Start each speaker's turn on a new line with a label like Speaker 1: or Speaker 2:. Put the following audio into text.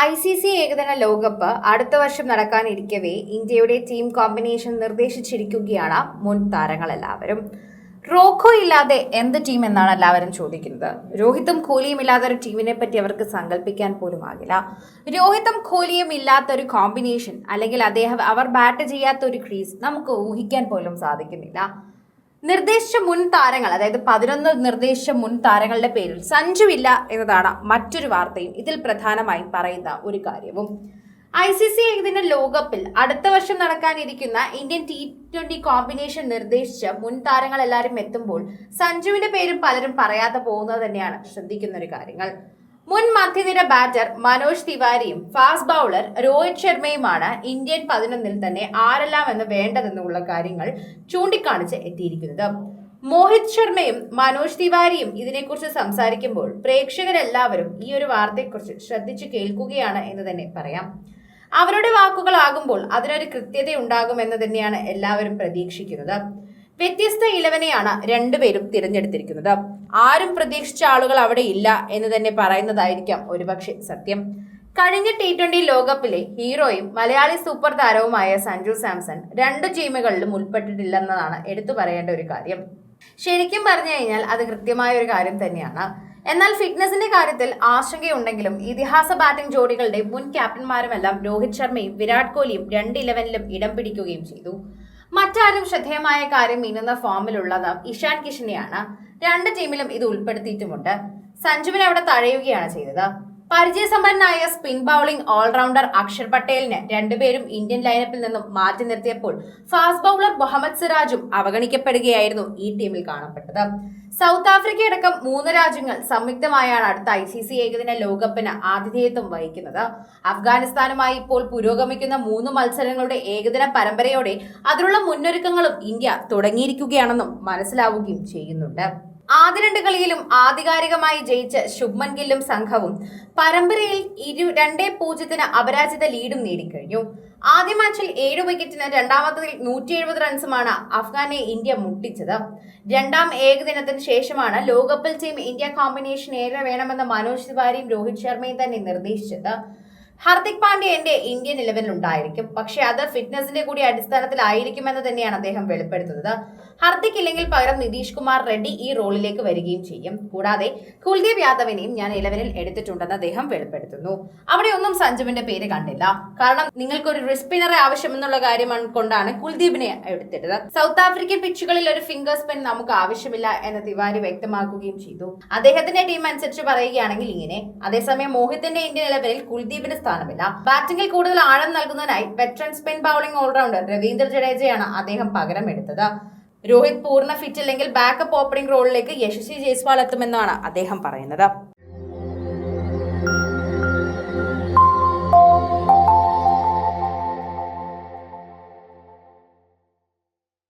Speaker 1: ICC ഏകദിന ലോകകപ്പ് അടുത്ത വർഷം നടക്കാനിരിക്കവേ ഇന്ത്യയുടെ ടീം കോമ്പിനേഷൻ നിർദ്ദേശിച്ചിരിക്കുകയാണ് മുൻ താരങ്ങളെല്ലാവരും. റോക്കോ ഇല്ലാതെ എന്ത് ടീം എന്നാണ് എല്ലാവരും ചോദിക്കുന്നത്. രോഹിത്തും കോഹ്ലിയും ഇല്ലാത്ത ഒരു ടീമിനെ പറ്റി അവർക്ക് സങ്കല്പിക്കാൻ പോലും ആകില്ല. രോഹിത്തും കോഹ്ലിയും ഇല്ലാത്തൊരു കോമ്പിനേഷൻ അല്ലെങ്കിൽ അവർ ബാറ്റ് ചെയ്യാത്ത ഒരു ക്രീസ് നമുക്ക് ഊഹിക്കാൻ പോലും സാധിക്കുന്നില്ല. നിർദ്ദേശിച്ച മുൻ താരങ്ങൾ, അതായത് 11 നിർദ്ദേശിച്ച മുൻ താരങ്ങളുടെ പേരിൽ സഞ്ജു ഇല്ല എന്നതാണ് മറ്റൊരു വാർത്തയും ഇതിൽ പ്രധാനമായും പറയുന്ന ഒരു കാര്യവും. ICC ഏകദിന ലോകകപ്പിൽ അടുത്ത വർഷം നടക്കാനിരിക്കുന്ന ഇന്ത്യൻ T20 കോമ്പിനേഷൻ നിർദ്ദേശിച്ച മുൻ താരങ്ങൾ എല്ലാവരും എത്തുമ്പോൾ സഞ്ജുവിന്റെ പേരും പലരും പറയാതെ പോകുന്നത് തന്നെയാണ് ശ്രദ്ധിക്കുന്ന ഒരു കാര്യങ്ങൾ. മുൻ മധ്യനിര ബാറ്റർ മനോജ് തിവാരിയും ഫാസ്റ്റ് ബൗളർ രോഹിത് ശർമ്മയുമാണ് ഇന്ത്യൻ 11-ൽ തന്നെ ആരെല്ലാം എന്ന് വേണ്ടതെന്നുള്ള കാര്യങ്ങൾ ചൂണ്ടിക്കാണിച്ച് എത്തിയിരിക്കുന്നത്. മോഹിത് ശർമ്മയും മനോജ് തിവാരിയും ഇതിനെക്കുറിച്ച് സംസാരിക്കുമ്പോൾ പ്രേക്ഷകരെല്ലാവരും ഈ ഒരു വാർത്തയെക്കുറിച്ച് ശ്രദ്ധിച്ചു കേൾക്കുകയാണ് എന്ന് തന്നെ പറയാം. അവരുടെ വാക്കുകളാകുമ്പോൾ അതിനൊരു കൃത്യതയുണ്ടാകുമെന്ന് തന്നെയാണ് എല്ലാവരും പ്രതീക്ഷിക്കുന്നത്. വ്യത്യസ്ത 11നെയാണ് രണ്ടുപേരും തിരഞ്ഞെടുത്തിരിക്കുന്നത്. ആരും പ്രതീക്ഷിച്ച ആളുകൾ അവിടെ ഇല്ല എന്ന് തന്നെ പറയുന്നതായിരിക്കാം ഒരുപക്ഷെ സത്യം. കഴിഞ്ഞ T20 ലോകകപ്പിലെ ഹീറോയും മലയാളി സൂപ്പർ താരവുമായ സഞ്ജു സാംസൺ 2 ടീമുകളിലും ഉൾപ്പെട്ടിട്ടില്ലെന്നതാണ് എടുത്തു പറയേണ്ട ഒരു കാര്യം. ശരിക്കും പറഞ്ഞു കഴിഞ്ഞാൽ അത് കൃത്യമായ ഒരു കാര്യം തന്നെയാണ്. എന്നാൽ ഫിറ്റ്നസിന്റെ കാര്യത്തിൽ ആശങ്കയുണ്ടെങ്കിലും ഇതിഹാസ ബാറ്റിംഗ് ജോഡികളുടെ മുൻ ക്യാപ്റ്റന്മാരുമെല്ലാം രോഹിത് ശർമ്മയും വിരാട് കോഹ്ലിയും 2 ഇടം പിടിക്കുകയും ചെയ്തു. മറ്റാരും ശ്രദ്ധേയമായ കാര്യം മിന്നുന്ന ഫോമിലുള്ളത് ഇഷാൻ കിഷനെയാണ്. 2 ടീമിലും ഇത് ഉൾപ്പെടുത്തിയിട്ടുമുണ്ട്. സഞ്ജുവിനെ അവിടെ തഴയുകയാണ് ചെയ്തത്. പരിചയസമ്പന്നനായ സ്പിൻ ബൗളിംഗ് ഓൾറൗണ്ടർ അക്ഷർ പട്ടേലിന് 2 പേരും ഇന്ത്യൻ ലൈനപ്പിൽ നിന്നും മാറ്റി നിർത്തിയപ്പോൾ ഫാസ്റ്റ് ബൗളർ മുഹമ്മദ് സിറാജും അവഗണിക്കപ്പെടുകയായിരുന്നു ഈ ടീമിൽ കാണപ്പെട്ടത്. സൗത്ത് ആഫ്രിക്കയടക്കം 3 രാജ്യങ്ങൾ സംയുക്തമായാണ് അടുത്ത ICC ഏകദിന ലോകകപ്പിന് ആതിഥേയത്വം വഹിക്കുന്നത്. അഫ്ഗാനിസ്ഥാനുമായി ഇപ്പോൾ പുരോഗമിക്കുന്ന 3 മത്സരങ്ങളുടെ ഏകദിന പരമ്പരയോടെ അതിനുള്ള മുന്നൊരുക്കങ്ങളും ഇന്ത്യ തുടങ്ങിയിരിക്കുകയാണെന്നും മനസ്സിലാവുകയും ചെയ്യുന്നുണ്ട്. ആദ്യ 2 കളിയിലും ആധികാരികമായി ജയിച്ച ശുഭ്മൻ ഗില്ലും സംഘവും പരമ്പരയിൽ 2-0 അപരാജിത ലീഡും നേടിക്കഴിഞ്ഞു. ആദ്യ മാച്ചിൽ 7 വിക്കറ്റിന് രണ്ടാമത്തതിൽ 170 റൺസുമാണ് അഫ്ഗാനെ ഇന്ത്യ മുട്ടിച്ചത്. 2ാം ഏകദിനത്തിന് ശേഷമാണ് ലോകകപ്പിൽ ടീം ഇന്ത്യ കോമ്പിനേഷൻ ഏറെ വേണമെന്ന് മനോജ് തിവാരിയും രോഹിത് ശർമ്മയും തന്നെ നിർദ്ദേശിച്ചത്. ഹർദിക് പാണ്ഡ്യ എന്റെ ഇന്ത്യൻ 11-ൽ ഉണ്ടായിരിക്കും, പക്ഷേ അത് ഫിറ്റ്നസിന്റെ കൂടി അടിസ്ഥാനത്തിലായിരിക്കുമെന്ന് തന്നെയാണ് അദ്ദേഹം വെളിപ്പെടുത്തുന്നത്. ഹർദിക് ഇല്ലെങ്കിൽ പകരം നിതീഷ് കുമാർ റെഡ്ഡി ഈ റോളിലേക്ക് വരികയും ചെയ്യും. കൂടാതെ കുൽദീപ് യാദവിനെയും ഞാൻ 11-ൽ എടുത്തിട്ടുണ്ടെന്ന് അദ്ദേഹം വെളിപ്പെടുത്തുന്നു. അവിടെ ഒന്നും സഞ്ജുവിന്റെ പേര് കണ്ടില്ല. കാരണം നിങ്ങൾക്കൊരു റിസ്പിനറെ ആവശ്യമെന്നുള്ള കാര്യം കൊണ്ടാണ് കുൽദീപിനെ എടുത്തിട്ടത്. സൗത്ത് ആഫ്രിക്കൻ പിച്ചുകളിൽ ഒരു ഫിംഗർ സ്പിൻ നമുക്ക് ആവശ്യമില്ല എന്ന് തിവാരി വ്യക്തമാക്കുകയും ചെയ്തു. അദ്ദേഹത്തിന്റെ ടീം അനുസരിച്ച് പറയുകയാണെങ്കിൽ ഇങ്ങനെ. അതേസമയം മോഹിത്തിന്റെ ഇന്ത്യൻ 11-ൽ കുൽദീപിന് സ്ഥാനമില്ല. ബാറ്റിംഗിൽ കൂടുതൽ ആഴം നൽകുന്നതിനായി veteran spin bowling allrounder Ravindra ജഡേജയാണ് അദ്ദേഹം പകരം എടുത്തത്. രോഹിത് പൂർണ്ണ ഫിറ്റ് അല്ലെങ്കിൽ ബാക്കപ്പ് ഓപ്പണിംഗ് റോളിലേക്ക് യശസ്വി ജയ്സ്വാൾ എത്തുമെന്നാണ് അദ്ദേഹം പറയുന്നത്.